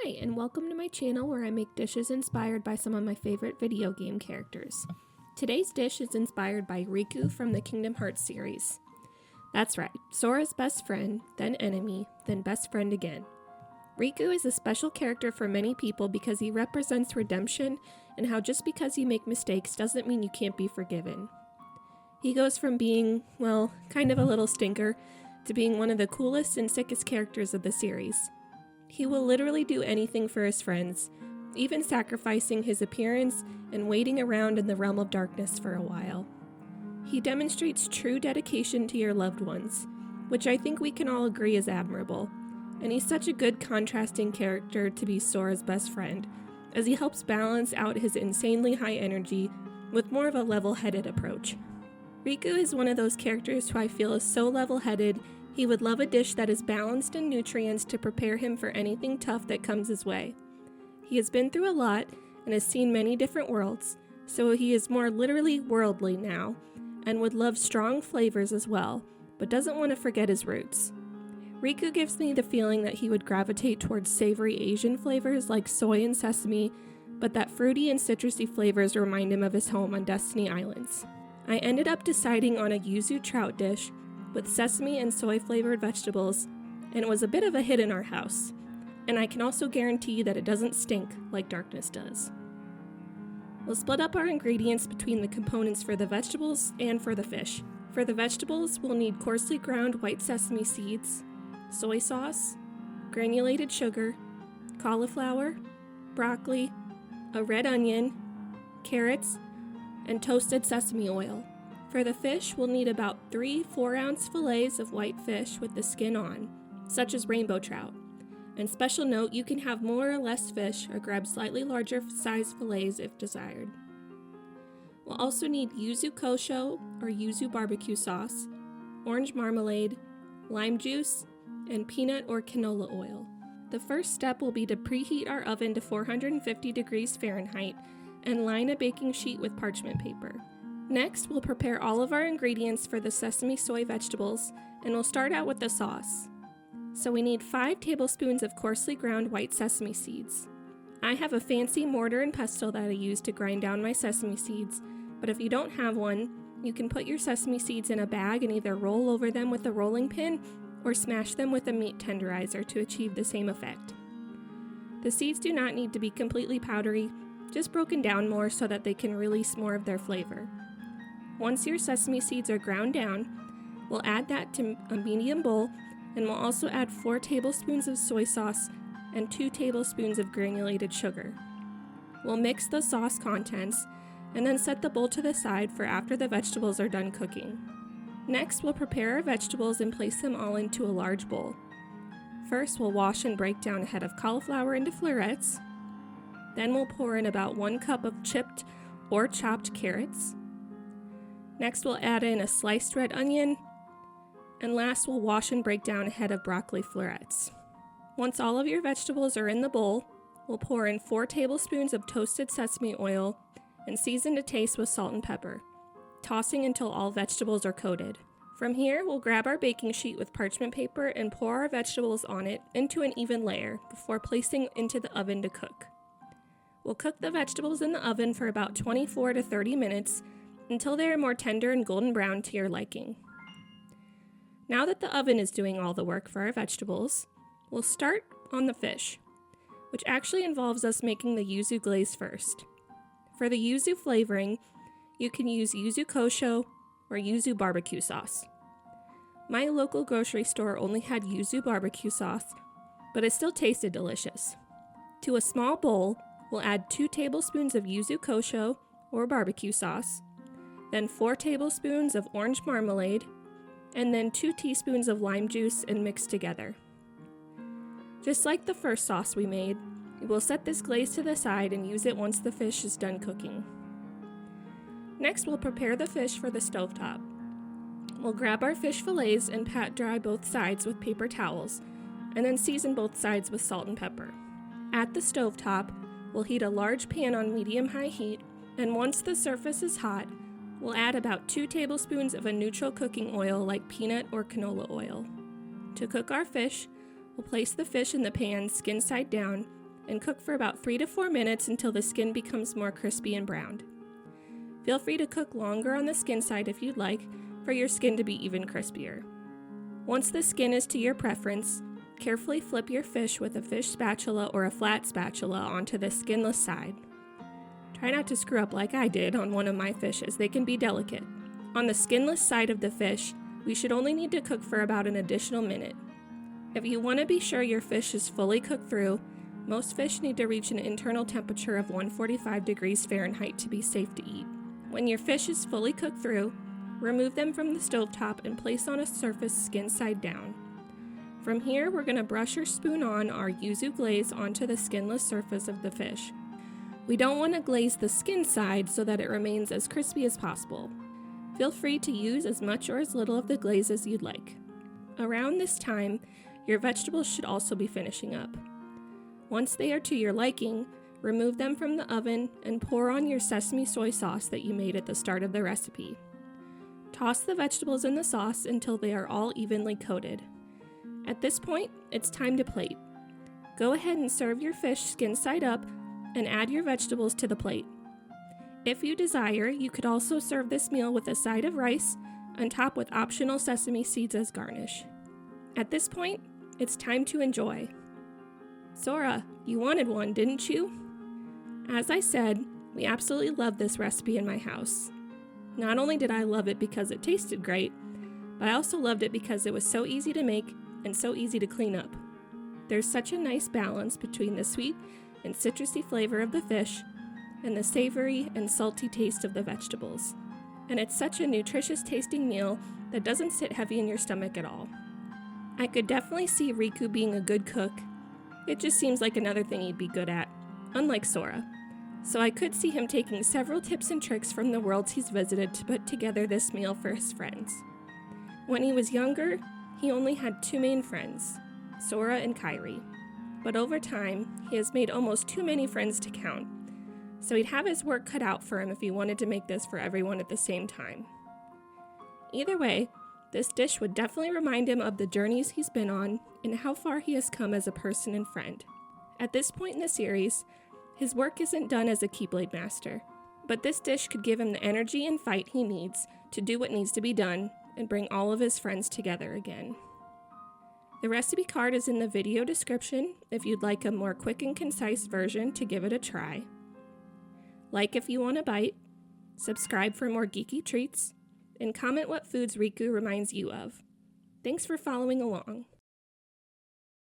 Hi, and welcome to my channel where I make dishes inspired by some of my favorite video game characters. Today's dish is inspired by Riku from the Kingdom Hearts series. That's right, Sora's best friend, then enemy, then best friend again. Riku is a special character for many people because he represents redemption and how just because you make mistakes doesn't mean you can't be forgiven. He goes from being, well, kind of a little stinker, to being one of the coolest and sickest characters of the series. He will literally do anything for his friends, even sacrificing his appearance and waiting around in the realm of darkness for a while. He demonstrates true dedication to your loved ones, which I think we can all agree is admirable, and he's such a good contrasting character to be Sora's best friend, as he helps balance out his insanely high energy with more of a level-headed approach. Riku is one of those characters who I feel is so level-headed he would love a dish that is balanced in nutrients to prepare him for anything tough that comes his way. He has been through a lot and has seen many different worlds, so he is more literally worldly now, and would love strong flavors as well, but doesn't want to forget his roots. Riku gives me the feeling that he would gravitate towards savory Asian flavors like soy and sesame, but that fruity and citrusy flavors remind him of his home on Destiny Islands. I ended up deciding on a Yuzu trout dish with sesame and soy flavored vegetables, and it was a bit of a hit in our house. And I can also guarantee that it doesn't stink like darkness does. We'll split up our ingredients between the components for the vegetables and for the fish. For the vegetables, we'll need coarsely ground white sesame seeds, soy sauce, granulated sugar, cauliflower, broccoli, a red onion, carrots, and toasted sesame oil. For the fish, we'll need about 3 4-ounce fillets of white fish with the skin on, such as rainbow trout. And special note, you can have more or less fish or grab slightly larger size fillets if desired. We'll also need yuzu kosho or yuzu barbecue sauce, orange marmalade, lime juice, and peanut or canola oil. The first step will be to preheat our oven to 450 degrees Fahrenheit and line a baking sheet with parchment paper. Next, we'll prepare all of our ingredients for the sesame soy vegetables, and we'll start out with the sauce. So we need 5 tablespoons of coarsely ground white sesame seeds. I have a fancy mortar and pestle that I use to grind down my sesame seeds, but if you don't have one, you can put your sesame seeds in a bag and either roll over them with a rolling pin or smash them with a meat tenderizer to achieve the same effect. The seeds do not need to be completely powdery, just broken down more so that they can release more of their flavor. Once your sesame seeds are ground down, we'll add that to a medium bowl, and we'll also add 4 tablespoons of soy sauce and 2 tablespoons of granulated sugar. We'll mix the sauce contents and then set the bowl to the side for after the vegetables are done cooking. Next, we'll prepare our vegetables and place them all into a large bowl. First, we'll wash and break down a head of cauliflower into florets. Then we'll pour in about 1 cup of chipped or chopped carrots. Next, we'll add in a sliced red onion. And last, we'll wash and break down a head of broccoli florets. Once all of your vegetables are in the bowl, we'll pour in 4 tablespoons of toasted sesame oil and season to taste with salt and pepper, tossing until all vegetables are coated. From here, we'll grab our baking sheet with parchment paper and pour our vegetables on it into an even layer before placing into the oven to cook. We'll cook the vegetables in the oven for about 24 to 30 minutes until they are more tender and golden brown to your liking. Now that the oven is doing all the work for our vegetables, we'll start on the fish, which actually involves us making the yuzu glaze first. For the yuzu flavoring, you can use yuzu kosho or yuzu barbecue sauce. My local grocery store only had yuzu barbecue sauce, but it still tasted delicious. To a small bowl, we'll add 2 tablespoons of yuzu kosho or barbecue sauce, then 4 tablespoons of orange marmalade, and then 2 teaspoons of lime juice and mix together. Just like the first sauce we made, we'll set this glaze to the side and use it once the fish is done cooking. Next, we'll prepare the fish for the stovetop. We'll grab our fish fillets and pat dry both sides with paper towels, and then season both sides with salt and pepper. At the stovetop, we'll heat a large pan on medium-high heat, and once the surface is hot, we'll add about 2 tablespoons of a neutral cooking oil like peanut or canola oil. To cook our fish, we'll place the fish in the pan skin side down and cook for about 3 to 4 minutes until the skin becomes more crispy and browned. Feel free to cook longer on the skin side if you'd like, for your skin to be even crispier. Once the skin is to your preference, carefully flip your fish with a fish spatula or a flat spatula onto the skinless side. Try not to screw up like I did on one of my fishes, they can be delicate. On the skinless side of the fish, we should only need to cook for about an additional minute. If you want to be sure your fish is fully cooked through, most fish need to reach an internal temperature of 145 degrees Fahrenheit to be safe to eat. When your fish is fully cooked through, remove them from the stovetop and place on a surface skin side down. From here, we're going to brush or spoon on our yuzu glaze onto the skinless surface of the fish. We don't want to glaze the skin side so that it remains as crispy as possible. Feel free to use as much or as little of the glaze as you'd like. Around this time, your vegetables should also be finishing up. Once they are to your liking, remove them from the oven and pour on your sesame soy sauce that you made at the start of the recipe. Toss the vegetables in the sauce until they are all evenly coated. At this point, it's time to plate. Go ahead and serve your fish skin side up and add your vegetables to the plate. If you desire, you could also serve this meal with a side of rice on top with optional sesame seeds as garnish. At this point, it's time to enjoy. Sora, you wanted one, didn't you? As I said, we absolutely love this recipe in my house. Not only did I love it because it tasted great, but I also loved it because it was so easy to make and so easy to clean up. There's such a nice balance between the sweet and citrusy flavor of the fish and the savory and salty taste of the vegetables. And it's such a nutritious tasting meal that doesn't sit heavy in your stomach at all. I could definitely see Riku being a good cook. It just seems like another thing he'd be good at, unlike Sora. So I could see him taking several tips and tricks from the worlds he's visited to put together this meal for his friends. When he was younger, he only had 2 main friends, Sora and Kairi. But over time, he has made almost too many friends to count, so he'd have his work cut out for him if he wanted to make this for everyone at the same time. Either way, this dish would definitely remind him of the journeys he's been on and how far he has come as a person and friend. At this point in the series, his work isn't done as a Keyblade master, but this dish could give him the energy and fight he needs to do what needs to be done and bring all of his friends together again. The recipe card is in the video description if you'd like a more quick and concise version to give it a try. Like if you want a bite, subscribe for more geeky treats, and comment what foods Riku reminds you of. Thanks for following along.